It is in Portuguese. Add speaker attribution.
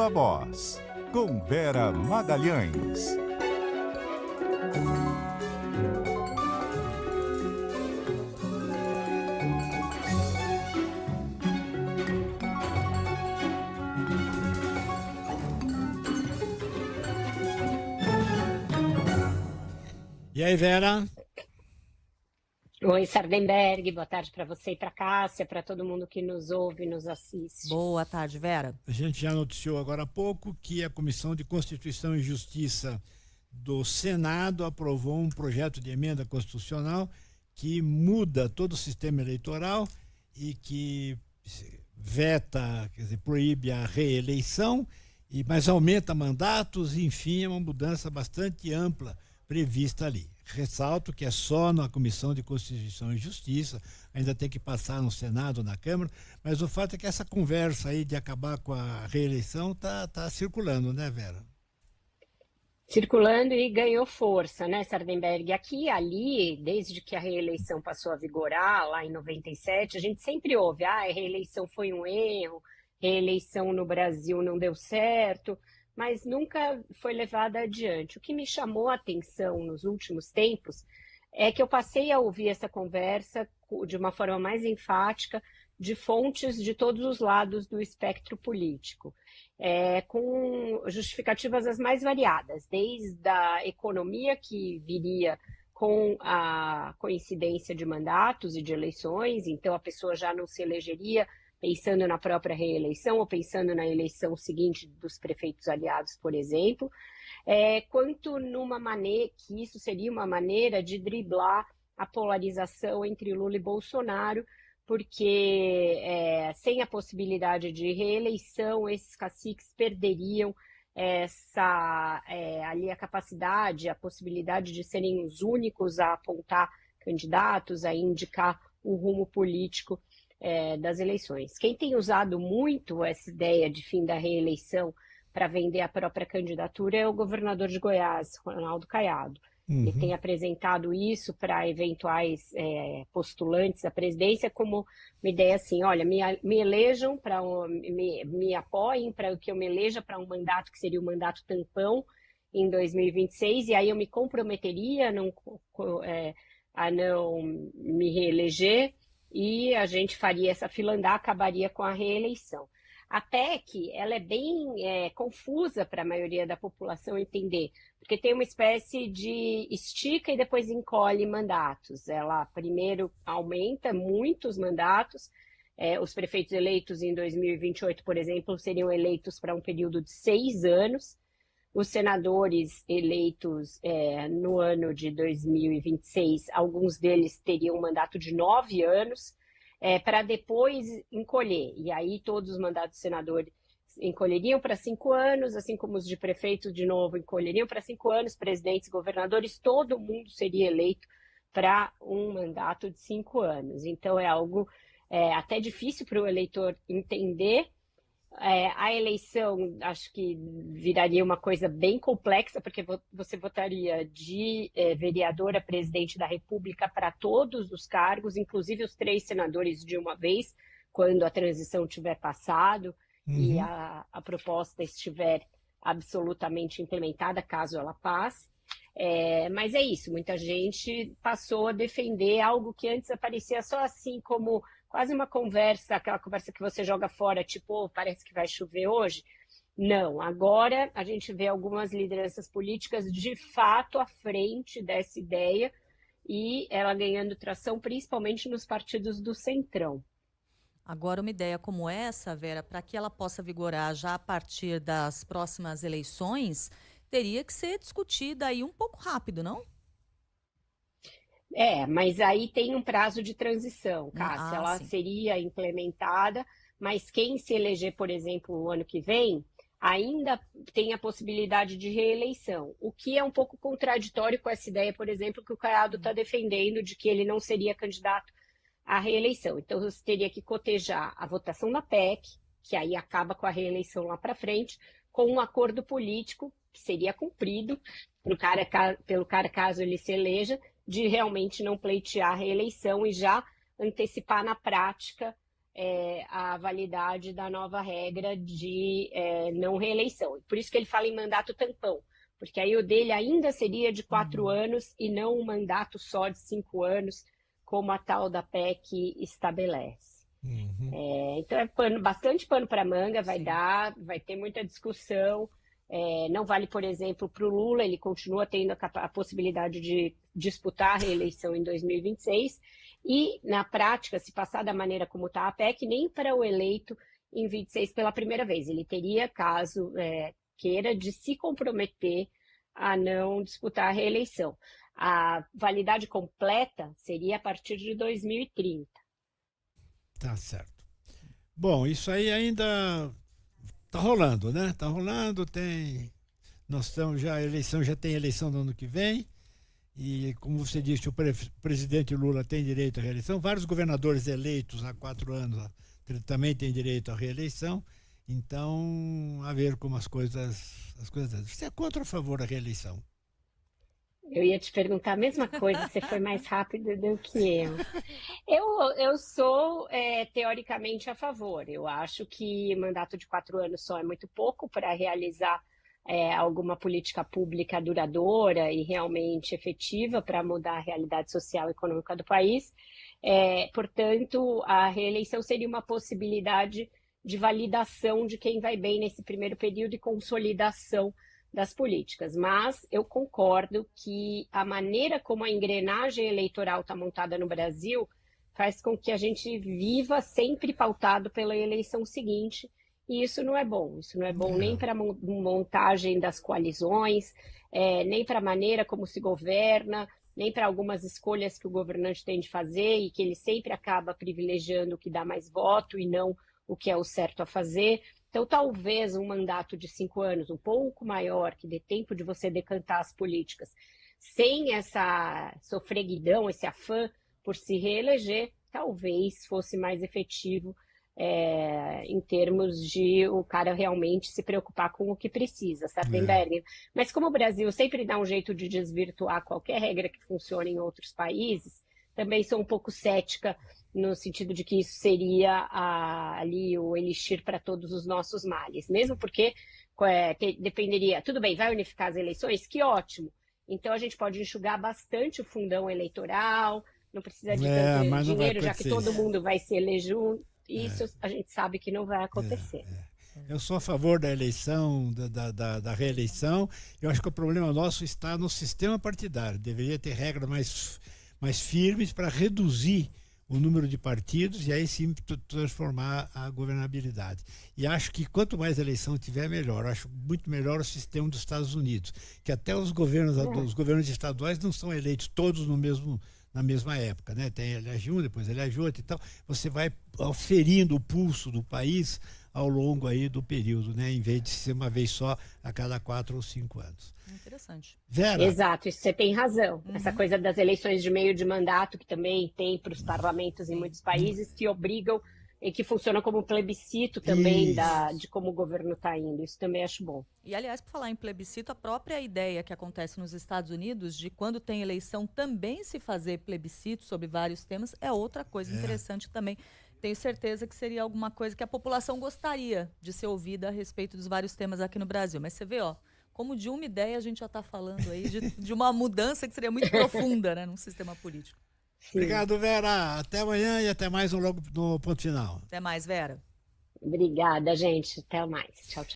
Speaker 1: Viva Voz, com Vera Magalhães.
Speaker 2: E aí, Vera?
Speaker 3: Oi, Sardenberg, boa tarde para você e para Cássia, para todo mundo que nos ouve e nos assiste.
Speaker 4: Boa tarde, Vera.
Speaker 2: A gente já noticiou agora há pouco que a Comissão de Constituição e Justiça do Senado aprovou um projeto de emenda constitucional que muda todo o sistema eleitoral e que veta, quer dizer, proíbe a reeleição, mas aumenta mandatos, enfim, é uma mudança bastante ampla prevista ali. Ressalto que é só na Comissão de Constituição e Justiça, ainda tem que passar no Senado, na Câmara, mas o fato é que essa conversa aí de acabar com a reeleição tá circulando, né, Vera?
Speaker 3: Circulando e ganhou força, né, Sardenberg? Aqui e ali, desde que a reeleição passou a vigorar, lá em 97, a gente sempre ouve, a reeleição foi um erro, reeleição no Brasil não deu certo, mas nunca foi levada adiante. O que me chamou a atenção nos últimos tempos é que eu passei a ouvir essa conversa de uma forma mais enfática, de fontes de todos os lados do espectro político, com justificativas as mais variadas, desde a economia, que viria com a coincidência de mandatos e de eleições, então a pessoa já não se elegeria pensando na própria reeleição ou pensando na eleição seguinte dos prefeitos aliados, por exemplo, quanto numa maneira que isso seria uma maneira de driblar a polarização entre Lula e Bolsonaro, porque sem a possibilidade de reeleição, esses caciques perderiam ali a capacidade, a possibilidade de serem os únicos a apontar candidatos, a indicar o rumo político das eleições. Quem tem usado muito essa ideia de fim da reeleição para vender a própria candidatura é o governador de Goiás, Ronaldo Caiado.
Speaker 2: Uhum.
Speaker 3: Ele tem apresentado isso para eventuais postulantes à presidência como uma ideia assim, olha, me elejam, me apoiem para que eu me eleja para um mandato que seria o mandato tampão em 2026, e aí eu me comprometeria a não me reeleger, e a gente faria essa fila andar, acabaria com a reeleição. A PEC, ela é bem confusa para a maioria da população entender, porque tem uma espécie de estica e depois encolhe mandatos. Ela primeiro aumenta muitos mandatos, os prefeitos eleitos em 2028, por exemplo, seriam eleitos para um período de 6 anos, os senadores eleitos no ano de 2026, alguns deles teriam um mandato de 9 anos, para depois encolher. E aí todos os mandatos de senadores encolheriam para 5 anos, assim como os de prefeito, de novo, encolheriam para 5 anos, presidentes, governadores, todo mundo seria eleito para um mandato de 5 anos. Então é algo até difícil para o eleitor entender. A eleição, acho que viraria uma coisa bem complexa, porque você votaria de vereador a presidente da República para todos os cargos, inclusive os 3 senadores de uma vez, quando a transição tiver passado e a proposta estiver absolutamente implementada, caso ela passe. Mas é isso, muita gente passou a defender algo que antes aparecia só assim como quase uma conversa, aquela conversa que você joga fora, tipo, parece que vai chover hoje. Não, agora a gente vê algumas lideranças políticas de fato à frente dessa ideia e ela ganhando tração principalmente nos partidos do Centrão.
Speaker 4: Agora, uma ideia como essa, Vera, para que ela possa vigorar já a partir das próximas eleições, teria que ser discutida aí um pouco rápido, não?
Speaker 3: Mas aí tem um prazo de transição, Cássia. Ela
Speaker 4: sim.
Speaker 3: seria implementada, mas quem se eleger, por exemplo, o ano que vem, ainda tem a possibilidade de reeleição, o que é um pouco contraditório com essa ideia, por exemplo, que o Caiado está defendendo de que ele não seria candidato à reeleição. Então, você teria que cotejar a votação da PEC, que aí acaba com a reeleição lá para frente, com um acordo político que seria cumprido pelo cara caso ele se eleja, de realmente não pleitear a reeleição e já antecipar na prática a validade da nova regra de não reeleição. Por isso que ele fala em mandato tampão, porque aí o dele ainda seria de 4 anos e não um mandato só de 5 anos, como a tal da PEC estabelece. Então bastante pano para manga, vai ter muita discussão. Não vale, por exemplo, para o Lula, ele continua tendo a possibilidade de disputar a reeleição em 2026, e, na prática, se passar da maneira como está a PEC, nem para o eleito em 26 pela primeira vez. Ele teria, caso queira, de se comprometer a não disputar a reeleição. A validade completa seria a partir de 2030.
Speaker 2: Tá certo. Bom, isso aí ainda tá rolando, né? Tá rolando, nós estamos já, a eleição já tem eleição no ano que vem, e como você disse, o presidente Lula tem direito à reeleição, vários governadores eleitos há 4 anos também têm direito à reeleição, então, a ver como as coisas... Você é contra ou a favor da reeleição?
Speaker 3: Eu ia te perguntar a mesma coisa, você foi mais rápido do que eu. Eu sou, teoricamente, a favor. Eu acho que mandato de 4 anos só é muito pouco para realizar alguma política pública duradoura e realmente efetiva para mudar a realidade social e econômica do país. Portanto, a reeleição seria uma possibilidade de validação de quem vai bem nesse primeiro período e consolidação das políticas, mas eu concordo que a maneira como a engrenagem eleitoral está montada no Brasil faz com que a gente viva sempre pautado pela eleição seguinte, e isso não é bom. Isso não é bom nem para a montagem das coalizões, nem para a maneira como se governa, nem para algumas escolhas que o governante tem de fazer e que ele sempre acaba privilegiando o que dá mais voto e não o que é o certo a fazer. Então, talvez um mandato de 5 anos, um pouco maior, que dê tempo de você decantar as políticas, sem essa sofreguidão, esse afã por se reeleger, talvez fosse mais efetivo em termos de o cara realmente se preocupar com o que precisa, Sardenberg. Mas como o Brasil sempre dá um jeito de desvirtuar qualquer regra que funcione em outros países, também sou um pouco cética no sentido de que isso seria ali o elixir para todos os nossos males, mesmo porque dependeria, tudo bem, vai unificar as eleições, que ótimo, então a gente pode enxugar bastante o fundão eleitoral, não precisa de tanto dinheiro, já que todo mundo vai se eleger, isso a gente sabe que não vai acontecer.
Speaker 2: Eu sou a favor da eleição, da reeleição. Eu acho que o problema nosso está no sistema partidário, deveria ter regras mais firmes para reduzir o número de partidos e aí sim transformar a governabilidade. E acho que quanto mais eleição tiver, melhor. Eu acho muito melhor o sistema dos Estados Unidos, que até os governos estaduais não são eleitos todos na mesma época, né? Tem elege um, depois elege outro e tal. Você vai ferindo o pulso do país ao longo aí do período, né? Em vez de ser uma vez só a cada 4 ou 5 anos.
Speaker 4: Interessante.
Speaker 2: Vera?
Speaker 3: Exato, isso você tem razão. Essa coisa das eleições de meio de mandato, que também tem para os parlamentos em muitos países, que obrigam e que funciona como um plebiscito também de como o governo está indo. Isso também acho bom.
Speaker 4: E, aliás, por falar em plebiscito, a própria ideia que acontece nos Estados Unidos de quando tem eleição também se fazer plebiscito sobre vários temas é outra coisa interessante também. Tenho certeza que seria alguma coisa que a população gostaria de ser ouvida a respeito dos vários temas aqui no Brasil. Mas você vê, como de uma ideia a gente já está falando aí de uma mudança que seria muito profunda, né, num sistema político.
Speaker 3: Sim.
Speaker 2: Obrigado, Vera. Até amanhã e até mais logo no Ponto Final.
Speaker 4: Até mais, Vera.
Speaker 3: Obrigada, gente. Até mais. Tchau, tchau.